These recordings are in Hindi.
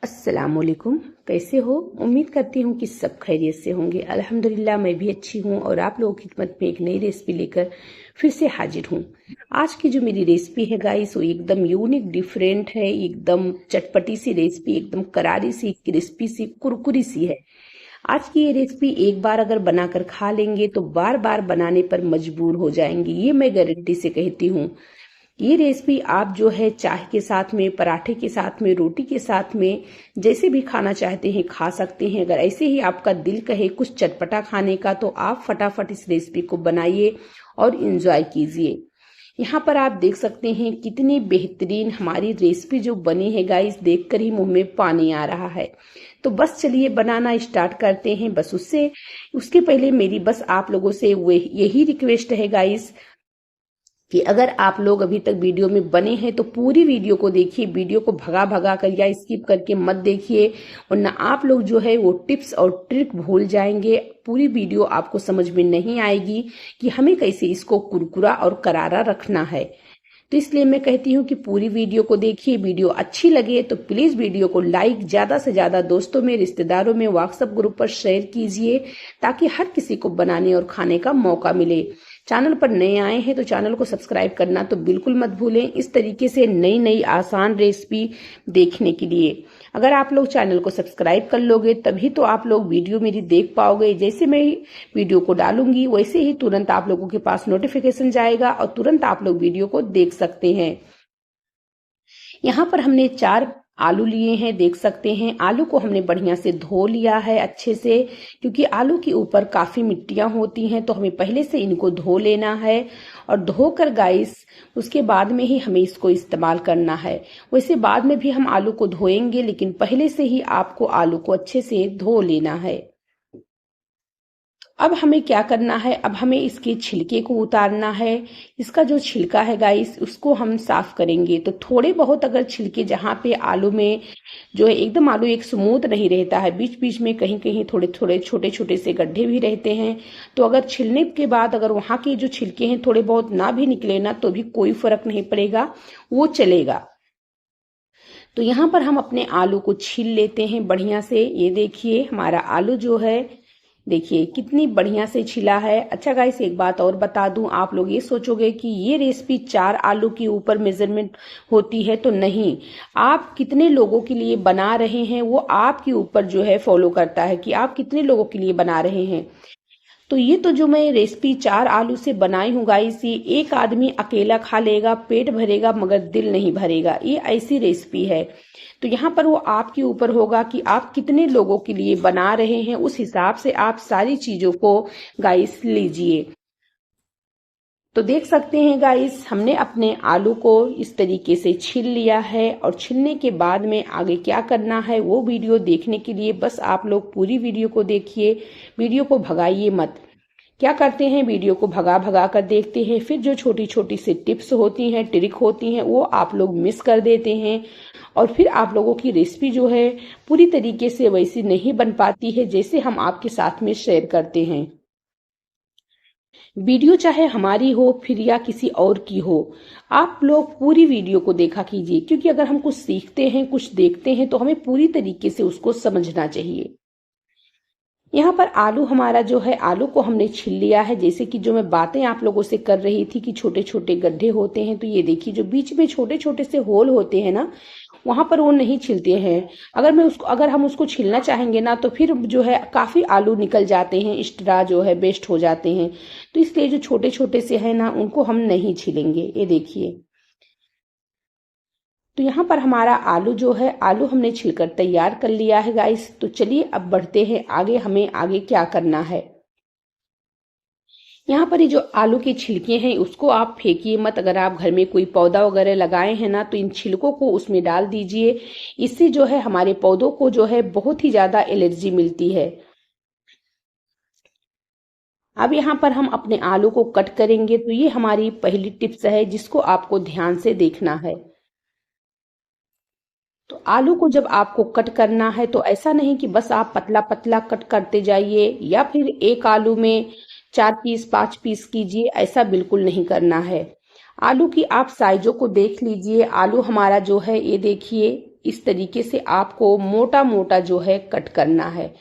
अस्सलामुअलैकुम। कैसे हो? उम्मीद करती हूँ कि सब खैरियत से होंगे। अल्हम्दुलिल्लाह मैं भी अच्छी हूँ और आप लोगों की खिदमत में एक नई रेसिपी लेकर फिर से हाजिर हूँ। आज की जो मेरी रेसिपी है गाइस, वो एकदम यूनिक डिफरेंट है, एकदम चटपटी सी रेसिपी, एकदम करारी सी, क्रिस्पी सी, कुरकुरी सी है। आज की ये रेसिपी एक बार अगर बनाकर खा लेंगे तो बार बार बनाने पर मजबूर हो जाएंगे, ये मैं गारंटी से कहती हूँ। ये रेसिपी आप जो है चाय के साथ में, पराठे के साथ में, रोटी के साथ में, जैसे भी खाना चाहते हैं खा सकते हैं। अगर ऐसे ही आपका दिल कहे कुछ चटपटा खाने का तो आप फटाफट इस रेसिपी को बनाइए और इंजॉय कीजिए। यहाँ पर आप देख सकते हैं कितनी बेहतरीन हमारी रेसिपी जो बनी है गाइस, देखकर ही मुंह में पानी आ रहा है। तो बस चलिए बनाना स्टार्ट करते हैं। बस उसके पहले मेरी बस आप लोगों से यही रिक्वेस्ट है गाइस कि अगर आप लोग अभी तक वीडियो में बने हैं तो पूरी वीडियो को देखिए, वीडियो को भगा भगा कर या स्किप करके मत देखिए, वरना आप लोग जो है वो टिप्स और ट्रिक भूल जाएंगे। पूरी वीडियो आपको समझ में नहीं आएगी कि हमें कैसे इसको कुरकुरा और करारा रखना है। तो इसलिए मैं कहती हूँ कि पूरी वीडियो को देखिए। वीडियो अच्छी लगे तो प्लीज वीडियो को लाइक, ज्यादा से ज्यादा दोस्तों में, रिश्तेदारों में, व्हाट्सएप ग्रुप पर शेयर कीजिए ताकि हर किसी को बनाने और खाने का मौका मिले। चैनल पर नए आए हैं तो चैनल को सब्सक्राइब करना तो बिल्कुल मत भूलें, इस तरीके से नई नई आसान रेसिपी देखने के लिए। अगर आप लोग चैनल को सब्सक्राइब कर लोगे तभी तो आप लोग वीडियो मेरी देख पाओगे। जैसे मैं वीडियो को डालूंगी वैसे ही तुरंत आप लोगों के पास नोटिफिकेशन जाएगा और तुरंत आप लोग वीडियो को देख सकते हैं। यहाँ पर हमने 4 आलू लिए हैं, देख सकते हैं। आलू को हमने बढ़िया से धो लिया है अच्छे से, क्योंकि आलू के ऊपर काफी मिट्टियां होती हैं, तो हमें पहले से इनको धो लेना है। और धोकर गाइस उसके बाद में ही हमें इसको इस्तेमाल करना है। वैसे बाद में भी हम आलू को धोएंगे, लेकिन पहले से ही आपको आलू को अच्छे से धो लेना है। अब हमें क्या करना है, अब हमें इसके छिलके को उतारना है। इसका जो छिलका है गाइस उसको हम साफ करेंगे। तो थोड़े बहुत अगर छिलके, जहाँ पे आलू में जो है एकदम आलू एक स्मूथ नहीं रहता है, बीच बीच में कहीं कहीं थोड़े थोड़े छोटे छोटे से गड्ढे भी रहते हैं, तो अगर छिलने के बाद अगर वहां के जो छिलके हैं थोड़े बहुत ना भी निकले ना तो भी कोई फर्क नहीं पड़ेगा, वो चलेगा। तो यहाँ पर हम अपने आलू को छील लेते हैं बढ़िया से। ये देखिए हमारा आलू जो है, देखिए कितनी बढ़िया से छिला है। अच्छा गाइस, एक बात और बता दूं, आप लोग ये सोचोगे कि ये रेसिपी 4 आलू के ऊपर मेजरमेंट होती है, तो नहीं। आप कितने लोगों के लिए बना रहे हैं वो आपके ऊपर जो है फॉलो करता है कि आप कितने लोगों के लिए बना रहे हैं। तो ये तो जो मैं रेसिपी 4 आलू से बनाई हूँ गाइस, ये एक आदमी अकेला खा लेगा, पेट भरेगा मगर दिल नहीं भरेगा, ये ऐसी रेसिपी है। तो यहाँ पर वो आपके ऊपर होगा कि आप कितने लोगों के लिए बना रहे हैं, उस हिसाब से आप सारी चीजों को गाइस लीजिए। तो देख सकते हैं गाइस, हमने अपने आलू को इस तरीके से छील लिया है। और छीलने के बाद में आगे क्या करना है वो वीडियो देखने के लिए बस आप लोग पूरी वीडियो को देखिए, वीडियो को भगाइए मत। क्या करते हैं, वीडियो को भगा भगा कर देखते हैं, फिर जो छोटी छोटी सी टिप्स होती हैं, ट्रिक होती हैं, वो आप लोग मिस कर देते हैं। और फिर आप लोगों की रेसिपी जो है पूरी तरीके से वैसी नहीं बन पाती है जैसे हम आपके साथ में शेयर करते हैं। वीडियो चाहे हमारी हो फिर या किसी और की हो, आप लोग पूरी वीडियो को देखा कीजिए, क्योंकि अगर हम कुछ सीखते हैं, कुछ देखते हैं, तो हमें पूरी तरीके से उसको समझना चाहिए। यहाँ पर आलू हमारा जो है, आलू को हमने छील लिया है। जैसे कि जो मैं बातें आप लोगों से कर रही थी कि छोटे छोटे गड्ढे होते हैं, तो ये देखिए जो बीच में छोटे छोटे से होल होते हैं ना, वहां पर वो नहीं छिलते हैं। अगर हम उसको छीलना चाहेंगे ना तो फिर जो है काफी आलू निकल जाते हैं, एक्स्ट्रा जो है वेस्ट हो जाते हैं। तो इसलिए जो छोटे छोटे से है ना उनको हम नहीं छीलेंगे। ये देखिए, तो यहाँ पर हमारा आलू जो है, आलू हमने छिलकर तैयार कर लिया है गाइस। तो चलिए अब बढ़ते हैं आगे, हमें आगे क्या करना है। यहाँ पर ये जो आलू के छिलके हैं उसको आप फेंकिए मत। अगर आप घर में कोई पौधा वगैरह लगाए हैं ना तो इन छिलकों को उसमें डाल दीजिए। इससे जो है हमारे पौधों को जो है बहुत ही ज्यादा एलर्जी मिलती है। अब यहाँ पर हम अपने आलू को कट करेंगे। तो ये हमारी पहली टिप्स है जिसको आपको ध्यान से देखना है। तो आलू को जब आपको कट करना है तो ऐसा नहीं कि बस आप पतला पतला कट करते जाइए या फिर एक आलू में 4 पीस 5 पीस कीजिए, ऐसा बिल्कुल नहीं करना है। आलू की आप साइजों को देख लीजिए। आलू हमारा जो है ये देखिए, इस तरीके से आपको मोटा मोटा जो है कट करना है।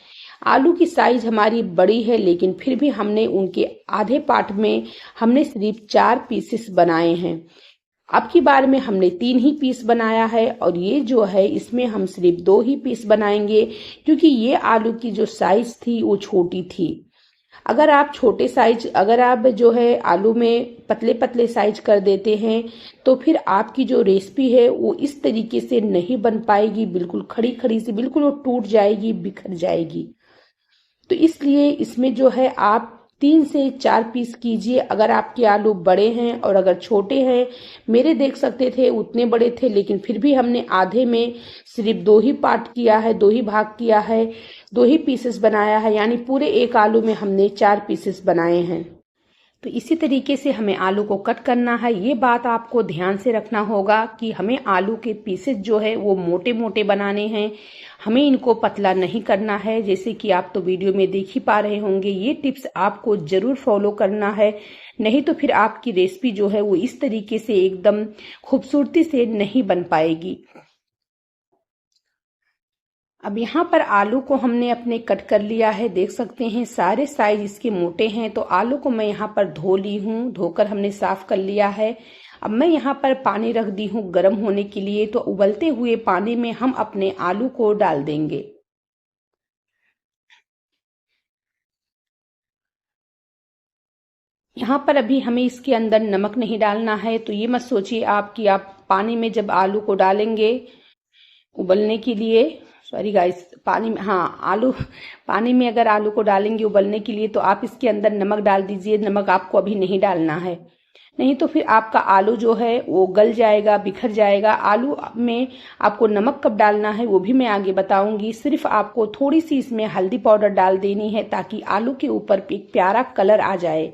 आलू की साइज हमारी बड़ी है, लेकिन फिर भी हमने उनके आधे पार्ट में हमने सिर्फ 4 पीसेस बनाए हैं। अब की बार में हमने 3 ही पीस बनाया है, और ये जो है इसमें हम सिर्फ 2 ही पीस बनाएंगे, क्योंकि ये आलू की जो साइज थी वो छोटी थी। अगर आप छोटे साइज, अगर आप जो है आलू में पतले पतले साइज कर देते हैं, तो फिर आपकी जो रेसिपी है वो इस तरीके से नहीं बन पाएगी, बिल्कुल खड़ी खड़ी सी, बिल्कुल वो टूट जाएगी, बिखर जाएगी। तो इसलिए इसमें जो है आप 3 से 4 पीस कीजिए। अगर आपके आलू बड़े हैं और अगर छोटे हैं, मेरे देख सकते थे उतने बड़े थे, लेकिन फिर भी हमने आधे में सिर्फ 2 ही पार्ट किया है, 2 ही भाग किया है, 2 ही पीसेस बनाया है, यानी पूरे एक आलू में हमने 4 पीसेस बनाए हैं। तो इसी तरीके से हमें आलू को कट करना है। ये बात आपको ध्यान से रखना होगा कि हमें आलू के पीसेस जो है वो मोटे मोटे बनाने हैं, हमें इनको पतला नहीं करना है। जैसे कि आप तो वीडियो में देख ही पा रहे होंगे, ये टिप्स आपको जरूर फॉलो करना है, नहीं तो फिर आपकी रेसिपी जो है वो इस तरीके से एकदम खूबसूरती से नहीं बन पाएगी। अब यहाँ पर आलू को हमने अपने कट कर लिया है, देख सकते हैं सारे साइज इसके मोटे हैं। तो आलू को मैं यहाँ पर धो ली हूँ, धोकर हमने साफ कर लिया है। अब मैं यहाँ पर पानी रख दी हूँ गर्म होने के लिए। तो उबलते हुए पानी में हम अपने आलू को डाल देंगे। यहाँ पर अभी हमें इसके अंदर नमक नहीं डालना है। तो ये मत सोचिए आप कि आप पानी में जब आलू को डालेंगे उबलने के लिए, सॉरी गाइस, पानी में, हाँ, आलू पानी में अगर आलू को डालेंगे उबलने के लिए, तो आप इसके अंदर नमक डाल दीजिए। नमक आपको अभी नहीं डालना है, नहीं तो फिर आपका आलू जो है वो गल जाएगा, बिखर जाएगा। आलू में आपको नमक कब डालना है वो भी मैं आगे बताऊंगी। सिर्फ आपको थोड़ी सी इसमें हल्दी पाउडर डाल देनी है, ताकि आलू के ऊपर एक प्यारा कलर आ जाए।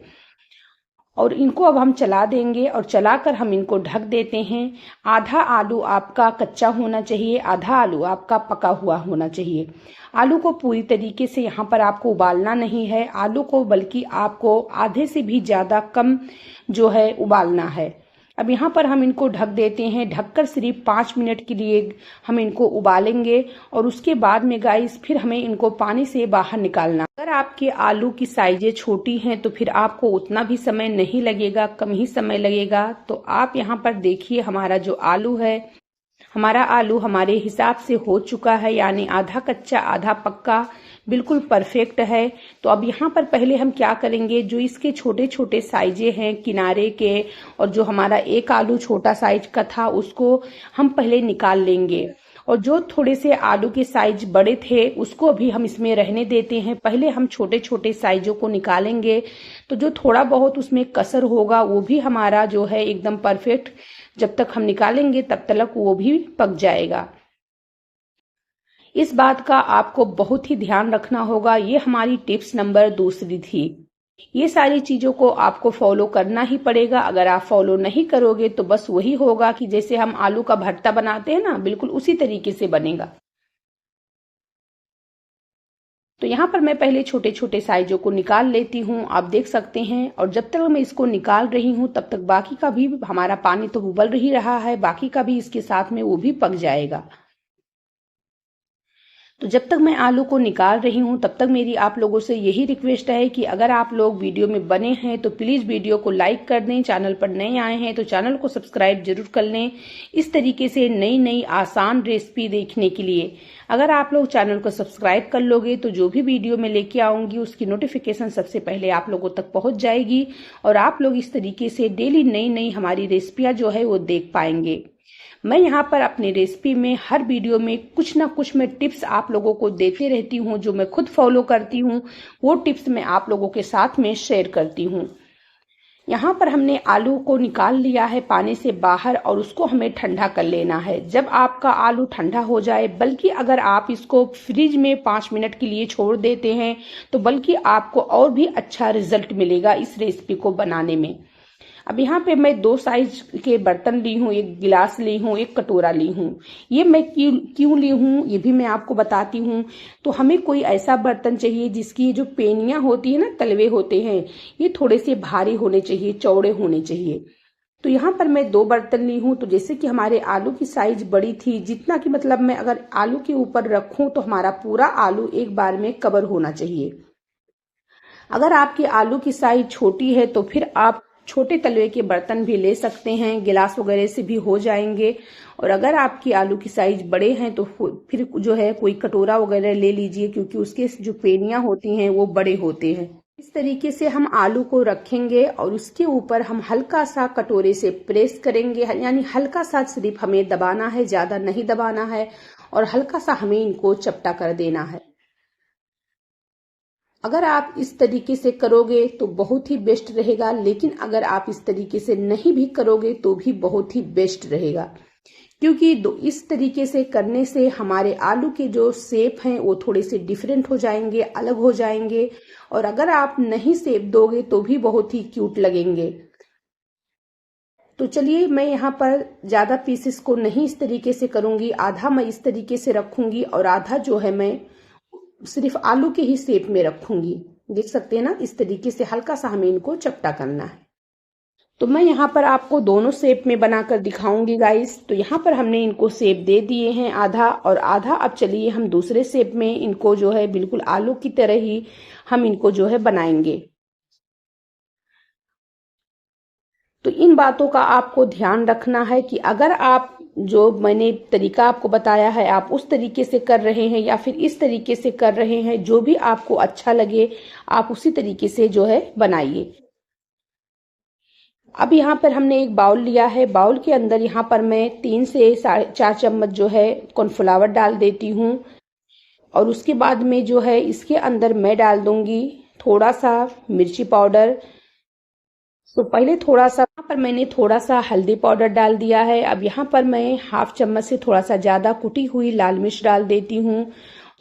और इनको अब हम चला देंगे, और चलाकर हम इनको ढक देते हैं। आधा आलू आपका कच्चा होना चाहिए, आधा आलू आपका पका हुआ होना चाहिए। आलू को पूरी तरीके से यहाँ पर आपको उबालना नहीं है आलू को, बल्कि आपको आधे से भी ज़्यादा कम जो है उबालना है। अब यहाँ पर हम इनको ढक देते हैं। ढककर सिर्फ 5 मिनट के लिए हम इनको उबालेंगे, और उसके बाद में गाइस फिर हमें इनको पानी से बाहर निकालना। अगर आपके आलू की साइजें छोटी हैं तो फिर आपको उतना भी समय नहीं लगेगा, कम ही समय लगेगा। तो आप यहाँ पर देखिए हमारा जो आलू है, हमारा आलू हमारे हिसाब से हो चुका है, यानी आधा कच्चा आधा पक्का, बिल्कुल परफेक्ट है। तो अब यहाँ पर पहले हम क्या करेंगे, जो इसके छोटे छोटे साइजें हैं किनारे के, और जो हमारा एक आलू छोटा साइज का था उसको हम पहले निकाल लेंगे, और जो थोड़े से आलू के साइज बड़े थे उसको अभी हम इसमें रहने देते हैं। पहले हम छोटे छोटे साइजों को निकालेंगे, तो जो थोड़ा बहुत उसमें कसर होगा वो भी हमारा जो है एकदम परफेक्ट, जब तक हम निकालेंगे तब तक वो भी पक जाएगा। इस बात का आपको बहुत ही ध्यान रखना होगा। ये हमारी टिप्स नंबर 2 थी। ये सारी चीजों को आपको फॉलो करना ही पड़ेगा। अगर आप फॉलो नहीं करोगे तो बस वही होगा कि जैसे हम आलू का भरता बनाते हैं ना, बिल्कुल उसी तरीके से बनेगा। तो यहाँ पर मैं पहले छोटे छोटे साइजों को निकाल लेती हूँ, आप देख सकते हैं। और जब तक मैं इसको निकाल रही हूँ तब तक बाकी का भी, हमारा पानी तो उबल ही रहा है, बाकी का भी इसके साथ में वो भी पक जाएगा। तो जब तक मैं आलू को निकाल रही हूँ तब तक मेरी आप लोगों से यही रिक्वेस्ट है कि अगर आप लोग वीडियो में बने हैं तो प्लीज़ वीडियो को लाइक कर दें। चैनल पर नए आए हैं तो चैनल को सब्सक्राइब जरूर कर लें, इस तरीके से नई नई आसान रेसिपी देखने के लिए। अगर आप लोग चैनल को सब्सक्राइब कर लोगे तो जो भी वीडियो मैं लेके आऊँगी उसकी नोटिफिकेशन सबसे पहले आप लोगों तक पहुँच जाएगी, और आप लोग इस तरीके से डेली नई नई हमारी रेसिपियाँ जो है वो देख पाएंगे। मैं यहाँ पर अपनी रेसिपी में हर वीडियो में कुछ ना कुछ मैं टिप्स आप लोगों को देते रहती हूँ, जो मैं खुद फॉलो करती हूँ वो टिप्स मैं आप लोगों के साथ में शेयर करती हूँ। यहाँ पर हमने आलू को निकाल लिया है पानी से बाहर, और उसको हमें ठंडा कर लेना है। जब आपका आलू ठंडा हो जाए, बल्कि अगर आप इसको फ्रिज में 5 मिनट के लिए छोड़ देते हैं तो बल्कि आपको और भी अच्छा रिजल्ट मिलेगा इस रेसिपी को बनाने में। अब यहाँ पे मैं 2 साइज के बर्तन ली हूँ, एक गिलास ली हूँ, एक कटोरा ली हूँ। ये मैं क्यों ली हूँ ये भी मैं आपको बताती हूँ। तो हमें कोई ऐसा बर्तन चाहिए जिसकी जो पेनियां होती है ना, तलवे होते हैं, ये थोड़े से भारी होने चाहिए, चौड़े होने चाहिए। तो यहाँ पर मैं 2 बर्तन ली हूँ। तो जैसे कि हमारे आलू की साइज बड़ी थी, जितना कि मतलब मैं अगर आलू के ऊपर रखूं तो हमारा पूरा आलू एक बार में कवर होना चाहिए। अगर आपकी आलू की साइज छोटी है तो फिर आप छोटे तलवे के बर्तन भी ले सकते हैं, गिलास वगैरह से भी हो जाएंगे। और अगर आपकी आलू की साइज बड़े हैं तो फिर जो है कोई कटोरा वगैरह ले लीजिए, क्योंकि उसके जो पेनियां होती हैं वो बड़े होते हैं। इस तरीके से हम आलू को रखेंगे और उसके ऊपर हम हल्का सा कटोरे से प्रेस करेंगे, यानी हल्का सा सिर्फ हमें दबाना है, ज्यादा नहीं दबाना है, और हल्का सा हमें इनको चपटा कर देना है। अगर आप इस तरीके से करोगे तो बहुत ही बेस्ट रहेगा, लेकिन अगर आप इस तरीके से नहीं भी करोगे तो भी बहुत ही बेस्ट रहेगा, क्योंकि इस तरीके से करने से हमारे आलू के जो शेप हैं वो थोड़े से डिफरेंट हो जाएंगे, अलग हो जाएंगे। और अगर आप नहीं शेप दोगे तो भी बहुत ही क्यूट लगेंगे। तो चलिए, मैं यहाँ पर ज्यादा पीसेस को नहीं इस तरीके से करूंगी, आधा मैं इस तरीके से रखूंगी और आधा जो है मैं सिर्फ आलू के ही शेप में रखूंगी। देख सकते हैं ना, इस तरीके से हल्का सा हमें इनको चपटा करना है। तो मैं यहाँ पर आपको दोनों शेप में बनाकर दिखाऊंगी गाइस। तो यहाँ पर हमने इनको शेप दे दिए हैं, आधा और आधा। अब चलिए हम दूसरे शेप में इनको जो है बिल्कुल आलू की तरह ही हम इनको जो है बनाएंगे। तो इन बातों का आपको ध्यान रखना है कि अगर आप जो मैंने तरीका आपको बताया है आप उस तरीके से कर रहे हैं या फिर इस तरीके से कर रहे हैं, जो भी आपको अच्छा लगे आप उसी तरीके से जो है बनाइए। अब यहाँ पर हमने एक बाउल लिया है, बाउल के अंदर यहाँ पर मैं 3 से 4.5 चम्मच जो है कॉर्नफ्लावर डाल देती हूँ। और उसके बाद में जो है इसके अंदर मैं डाल दूंगी थोड़ा सा मिर्ची पाउडर। तो पहले थोड़ा सा यहाँ पर मैंने थोड़ा सा हल्दी पाउडर डाल दिया है। अब यहाँ पर मैं 1/2 चम्मच से थोड़ा सा ज्यादा कुटी हुई लाल मिर्च डाल देती हूँ।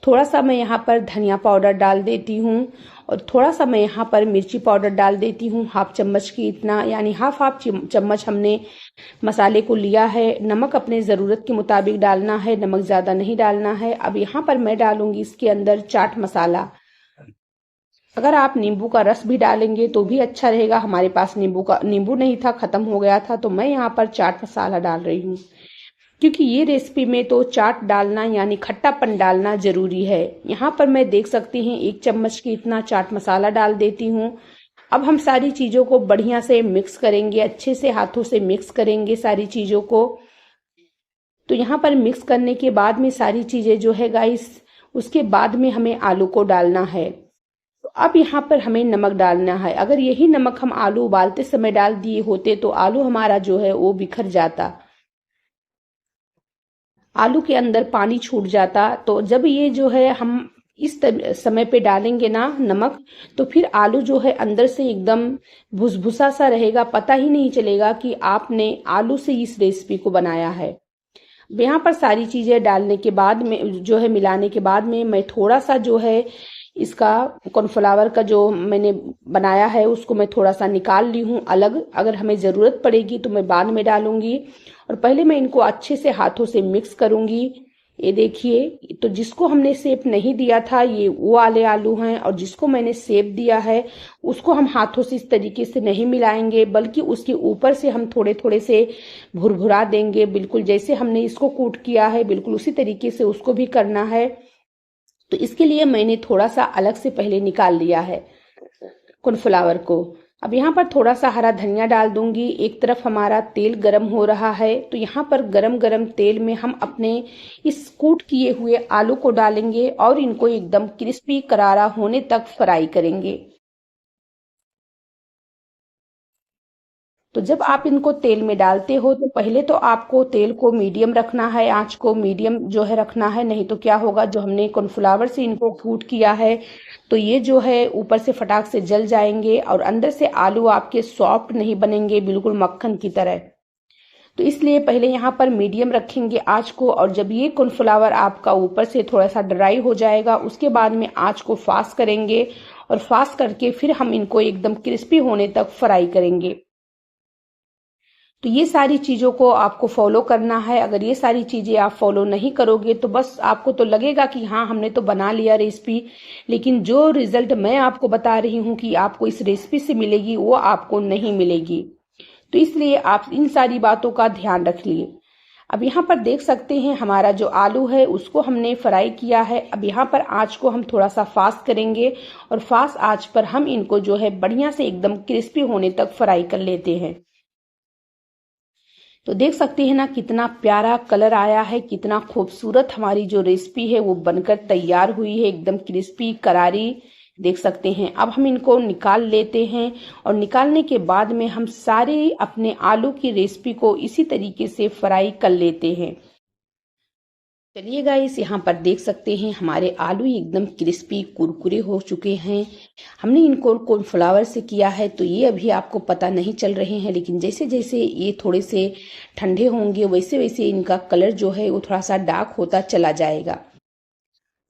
थोड़ा सा मैं यहाँ पर धनिया पाउडर डाल देती हूँ और थोड़ा सा मैं यहाँ पर मिर्ची पाउडर डाल देती हूँ 1/2 चम्मच की, इतना यानी हाफ चम्मच हमने मसाले को लिया है। नमक अपने ज़रूरत के मुताबिक डालना है, नमक ज़्यादा नहीं डालना है। अब यहाँ पर मैं डालूंगी इसके अंदर चाट मसाला। अगर आप नींबू का रस भी डालेंगे तो भी अच्छा रहेगा। हमारे पास नींबू नहीं था, खत्म हो गया था, तो मैं यहाँ पर चाट मसाला डाल रही हूँ, क्योंकि ये रेसिपी में तो चाट डालना यानी खट्टापन डालना जरूरी है। यहाँ पर मैं देख सकती हैं 1 चम्मच की इतना चाट मसाला डाल देती हूँ। अब हम सारी चीजों को बढ़िया से मिक्स करेंगे, अच्छे से हाथों से मिक्स करेंगे सारी चीजों को। तो यहाँ पर मिक्स करने के बाद में सारी चीजें जो है गाइस, उसके बाद में हमें आलू को डालना है। तो अब यहाँ पर हमें नमक डालना है। अगर यही नमक हम आलू उबालते समय डाल दिए होते तो आलू हमारा जो है वो बिखर जाता, आलू के अंदर पानी छूट जाता। तो जब ये जो है हम इस समय पे डालेंगे ना नमक, तो फिर आलू जो है अंदर से एकदम भुसभुसा सा रहेगा, पता ही नहीं चलेगा कि आपने आलू से इस रेसिपी को बनाया है। यहाँ पर सारी चीजें डालने के बाद में जो है मिलाने के बाद में मैं थोड़ा सा जो है इसका कॉर्नफ्लावर का जो मैंने बनाया है उसको मैं थोड़ा सा निकाल ली हूँ अलग। अगर हमें ज़रूरत पड़ेगी तो मैं बाद में डालूंगी, और पहले मैं इनको अच्छे से हाथों से मिक्स करूंगी। ये देखिए, तो जिसको हमने शेप नहीं दिया था ये वो वाले आलू हैं, और जिसको मैंने शेप दिया है उसको हम हाथों से इस तरीके से नहीं मिलाएंगे, बल्कि उसके ऊपर से हम थोड़े थोड़े से भुरभुरा देंगे। बिल्कुल जैसे हमने इसको कूट किया है बिल्कुल उसी तरीके से उसको भी करना है। तो इसके लिए मैंने थोड़ा सा अलग से पहले निकाल लिया है कॉर्नफ्लावर को। अब यहाँ पर थोड़ा सा हरा धनिया डाल दूंगी। एक तरफ हमारा तेल गरम हो रहा है, तो यहाँ पर गरम गरम तेल में हम अपने इस कूट किए हुए आलू को डालेंगे और इनको एकदम क्रिस्पी करारा होने तक फ्राई करेंगे। तो जब आप इनको तेल में डालते हो तो पहले तो आपको तेल को मीडियम रखना है, आंच को मीडियम जो है रखना है, नहीं तो क्या होगा, जो हमने कॉर्नफ्लावर से इनको कूट किया है तो ये जो है ऊपर से फटाक से जल जाएंगे और अंदर से आलू आपके सॉफ्ट नहीं बनेंगे, बिल्कुल मक्खन की तरह। तो इसलिए पहले यहाँ पर मीडियम रखेंगे आंच को, और जब ये कॉर्नफ्लावर आपका ऊपर से थोड़ा सा ड्राई हो जाएगा उसके बाद में आंच को फास्ट करेंगे, और फास्ट करके फिर हम इनको एकदम क्रिस्पी होने तक फ्राई करेंगे। तो ये सारी चीजों को आपको फॉलो करना है। अगर ये सारी चीजें आप फॉलो नहीं करोगे तो बस आपको तो लगेगा कि हाँ हमने तो बना लिया रेसिपी, लेकिन जो रिजल्ट मैं आपको बता रही हूँ कि आपको इस रेसिपी से मिलेगी वो आपको नहीं मिलेगी। तो इसलिए आप इन सारी बातों का ध्यान रख लिए। अब यहाँ पर देख सकते हैं हमारा जो आलू है उसको हमने फ्राई किया है। अब यहाँ पर आंच को हम थोड़ा सा फास्ट करेंगे और फास्ट आंच पर हम इनको जो है बढ़िया से एकदम क्रिस्पी होने तक फ्राई कर लेते हैं। तो देख सकते हैं ना कितना प्यारा कलर आया है, कितना खूबसूरत हमारी जो रेसिपी है वो बनकर तैयार हुई है, एकदम क्रिस्पी करारी देख सकते हैं। अब हम इनको निकाल लेते हैं और निकालने के बाद में हम सारे अपने आलू की रेसिपी को इसी तरीके से फ्राई कर लेते हैं। चलिए गाइस, यहाँ पर देख सकते हैं हमारे आलू एकदम क्रिस्पी कुरकुरे हो चुके हैं। हमने इनको कॉर्नफ्लावर से किया है तो ये अभी आपको पता नहीं चल रहे हैं, लेकिन जैसे जैसे ये थोड़े से ठंडे होंगे वैसे वैसे इनका कलर जो है वो थोड़ा सा डार्क होता चला जाएगा।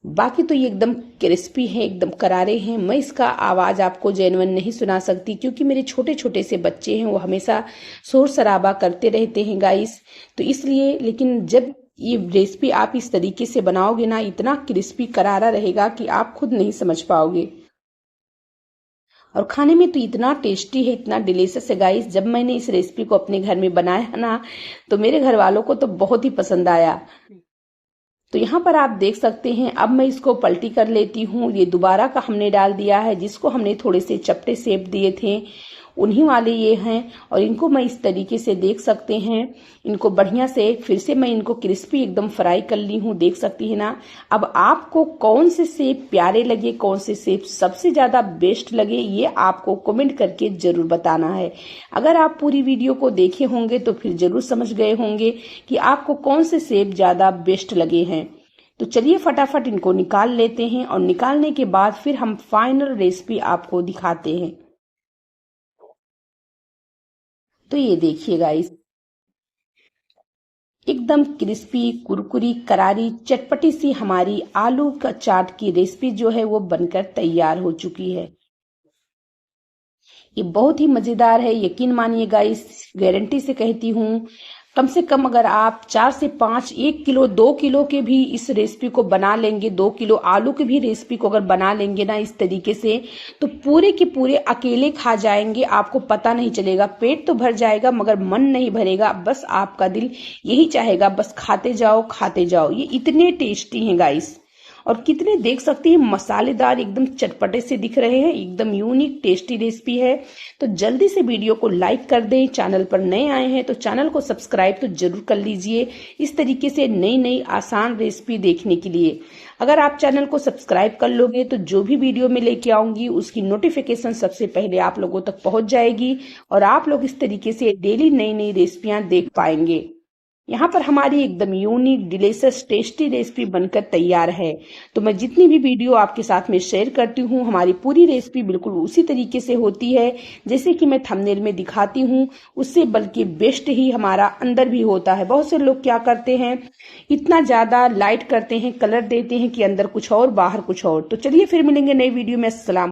बाकी तो ये एकदम क्रिस्पी है, एकदम करारे हैं। मैं इसका आवाज़ आपको जेन्युइन नहीं सुना सकती क्योंकि मेरे छोटे छोटे से बच्चे हैं, वो हमेशा शोर शराबा करते रहते हैं गाइस, तो इसलिए। लेकिन जब ये रेसिपी आप इस तरीके से बनाओगे ना, इतना क्रिस्पी करारा रहेगा कि आप खुद नहीं समझ पाओगे। और खाने में तो इतना टेस्टी है, इतना डिलीशियस है गाइस। जब मैंने इस रेसिपी को अपने घर में बनाया ना तो मेरे घर वालों को तो बहुत ही पसंद आया। तो यहाँ पर आप देख सकते हैं अब मैं इसको पलटी कर लेती हूँ। ये दोबारा का हमने डाल दिया है, जिसको हमने थोड़े से चपटे शेप दिए थे उन्हीं वाले ये हैं। और इनको मैं इस तरीके से देख सकते हैं, इनको बढ़िया से फिर से मैं इनको क्रिस्पी एकदम फ्राई कर ली हूँ, देख सकती है ना। अब आपको कौन से शेप प्यारे लगे, कौन से शेप सबसे ज्यादा बेस्ट लगे, ये आपको कमेंट करके जरूर बताना है। अगर आप पूरी वीडियो को देखे होंगे तो फिर जरूर समझ गए होंगे कि आपको कौन से शेप ज्यादा बेस्ट लगे हैं। तो चलिए फटाफट इनको निकाल लेते हैं और निकालने के बाद फिर हम फाइनल रेसिपी आपको दिखाते हैं। तो ये देखिए गाइस, एकदम क्रिस्पी कुरकुरी करारी चटपटी सी हमारी आलू का चाट की रेसिपी जो है वो बनकर तैयार हो चुकी है। ये बहुत ही मजेदार है, यकीन मानिए गाइस, गारंटी से कहती हूँ। कम से कम अगर आप 4 से 5, 1 किलो 2 किलो के भी इस रेसिपी को बना लेंगे, 2 किलो आलू की भी रेसिपी को अगर बना लेंगे ना इस तरीके से, तो पूरे के पूरे अकेले खा जाएंगे, आपको पता नहीं चलेगा। पेट तो भर जाएगा मगर मन नहीं भरेगा, बस आपका दिल यही चाहेगा बस खाते जाओ खाते जाओ। ये इतने टेस्टी हैं गाइस, और कितने देख सकते हैं मसालेदार, एकदम चटपटे से दिख रहे हैं, एकदम यूनिक टेस्टी रेसिपी है। तो जल्दी से वीडियो को लाइक कर दें, चैनल पर नए आए हैं तो चैनल को सब्सक्राइब तो जरूर कर लीजिए इस तरीके से नई नई आसान रेसिपी देखने के लिए। अगर आप चैनल को सब्सक्राइब कर लोगे तो जो भी वीडियो में लेके आऊंगी उसकी नोटिफिकेशन सबसे पहले आप लोगों तक पहुंच जाएगी और आप लोग इस तरीके से डेली नई नई रेसिपियां देख पाएंगे। यहाँ पर हमारी एकदम यूनिक डिलीशियस टेस्टी रेसिपी बनकर तैयार है। तो मैं जितनी भी वीडियो आपके साथ में शेयर करती हूँ, हमारी पूरी रेसिपी बिल्कुल उसी तरीके से होती है जैसे कि मैं थंबनेल में दिखाती हूँ, उससे बल्कि बेस्ट ही हमारा अंदर भी होता है। बहुत से लोग क्या करते हैं, इतना ज्यादा लाइट करते हैं, कलर देते हैं कि अंदर कुछ और बाहर कुछ और। तो चलिए फिर मिलेंगे नई वीडियो में। अस्सलाम।